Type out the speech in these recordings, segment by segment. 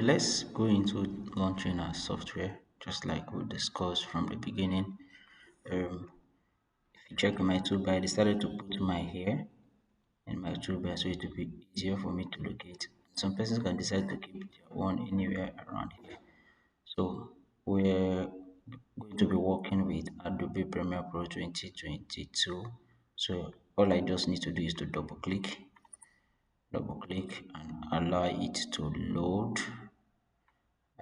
let's go into launching our software just like we discussed from the beginning. Um, if you check my toolbar, I decided to put my hair in my toolbar so it will be easier for me to locate. Some persons can decide to keep their one anywhere around here. So we're going to be working with Adobe Premiere Pro 2022. So all I just need to do is to double click and allow it to load.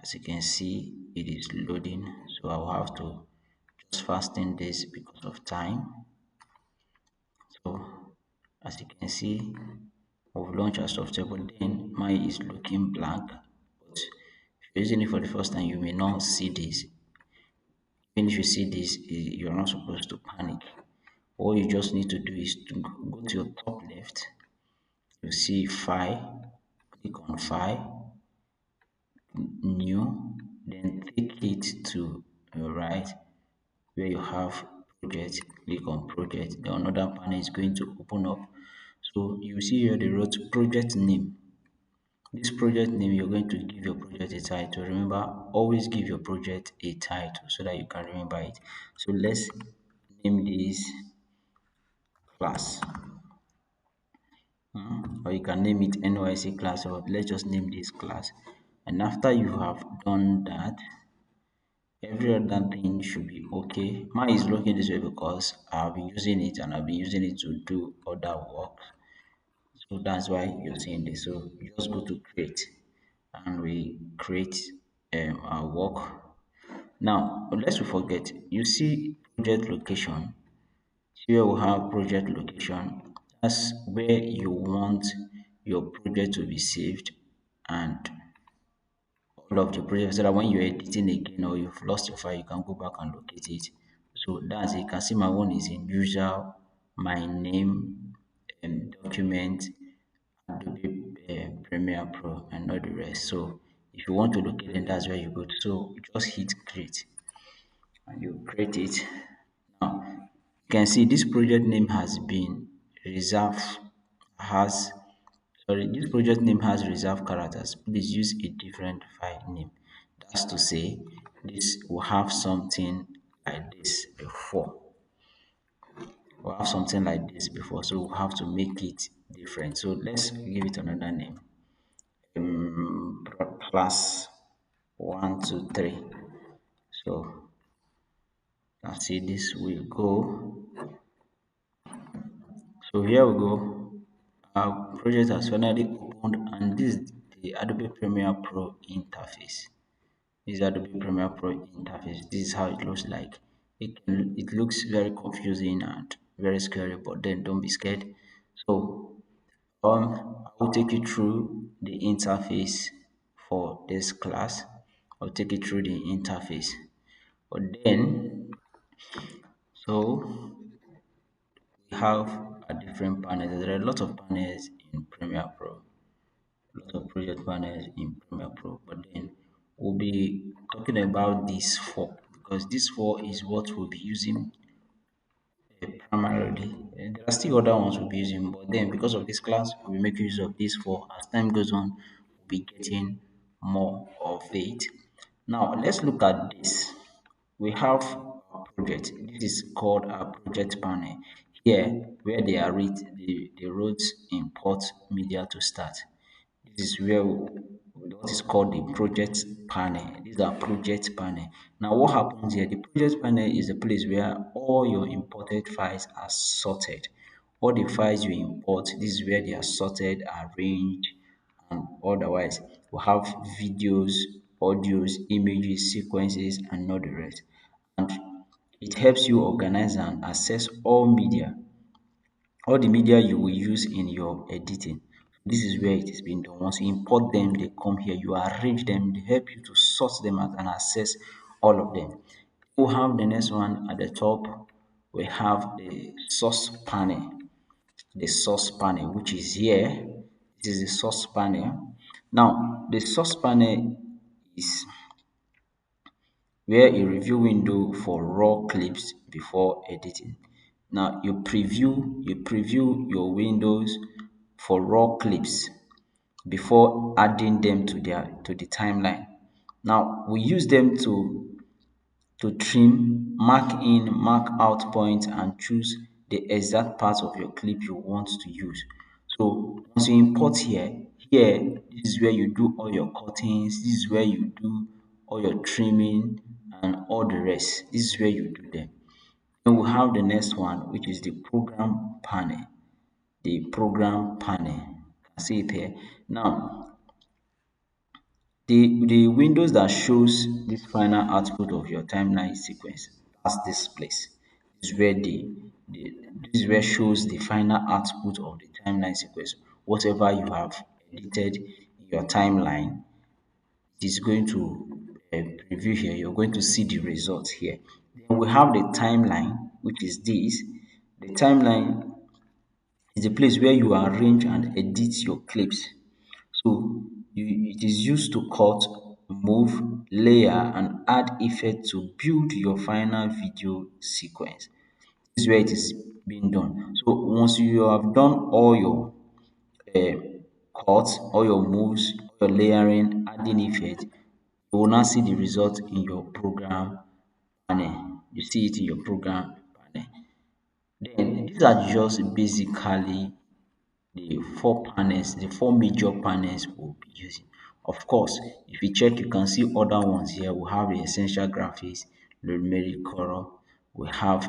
As you can see, it is loading, so I'll have to just fasten this because of time. So as you can see, we've launched our software, but then mine is looking blank. But if you're using it for the first time, you may not see this. Even if you see this, you're not supposed to panic. All you just need to do is to go to your top left. You see File, click on File, New, then take it to your right where you have project. Click on project. Then another panel is going to open up. So you see here they wrote project name. This project name, you're going to give your project a title. Remember, always give your project a title so that you can remember it. So let's name this class. Or you can name it NYC class, or let's just name this class. And after you have done that, every other thing should be okay. Mine is looking this way because I've been using it and I've been using it to do other work. So that's why you're seeing this. So you just go to create and we create our work. Now, lest we forget, you see project location. Here we have project location. That's where you want your project to be saved and all of the projects so that when you're editing again or you've lost your file, you can go back and locate it. So that's it. You can see my one is in usual, my name, document, Adobe Premiere Pro, and all the rest. So if you want to locate them, that's where you go to. So you just hit create and you create it. Now you can see this project name has been reserved, has sorry, this project name has reserved characters. Please use a different file name. That's to say, this will have something like this before. We'll have something like this before, so we'll have to make it different. So let's give it another name. Class 1, 2, 3. So let's see, this will go. So here we go. Our project has finally opened, and this is the Adobe Premiere Pro interface. This is Adobe Premiere Pro interface. This is how it looks like. It looks very confusing and very scary, but then don't be scared. So I will take you through the interface for this class. I'll take you through the interface. But then, so we have a different panels. There are a lot of panels in Premiere Pro, a lot of project panels in Premiere Pro, but then we'll be talking about these four because these four is what we'll be using primarily. There are still other ones we'll be using, but then because of this class, we'll be making use of these four. As time goes on, we'll be getting more of it. Now, let's look at this. We have a project. This is called a project panel. Here, where they are they wrote import media to start. This is where what is called the project panel. These are project panel. Now what happens here? The project panel is a place where all your imported files are sorted. All the files you import, this is where they are sorted, arranged, and otherwise. We have videos, audios, images, sequences, and all the rest. And it helps you organize and access all the media you will use in your editing. This is where it is being done. Once you import them, they come here, you arrange them, they help you to sort them out and access all of them. We have the next one at the top. We have the source panel. The source panel, which is here. This is the source panel. Now, the source panel is where a review window for raw clips before editing. Now you preview your windows for raw clips before adding them to the timeline. Now we use them to trim, mark in, mark out points and choose the exact part of your clip you want to use. So once you import here this is where you do all your cuttings, this is where you do all your trimming and all the rest. This is where you do them. Then we have the next one, which is the program panel. The program panel. You can see it here. Now the windows that shows this final output of your timeline sequence, that's this place. This is where this is where shows the final output of the timeline sequence. Whatever you have edited in your timeline, it is going to preview here. You're going to see the results here. Then we have the timeline, which is this. The timeline is a place where you arrange and edit your clips. So it is used to cut, move, layer, and add effect to build your final video sequence. This is where it is being done. So once you have done all your cuts, all your moves, all your layering, adding effect, you will now see the result in your program panel. You see it in your program panel. Then these are just basically the four panels, the four major panels we'll be using. Of course, if you check, you can see other ones here. We have the essential graphics, the numeric color. We have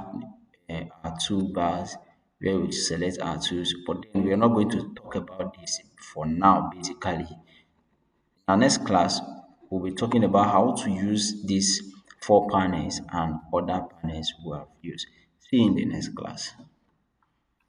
our toolbars where we select our tools. But then we are not going to talk about this for now, basically. In our next class, we'll be talking about how to use these four panels and other panels we have used. See you in the next class.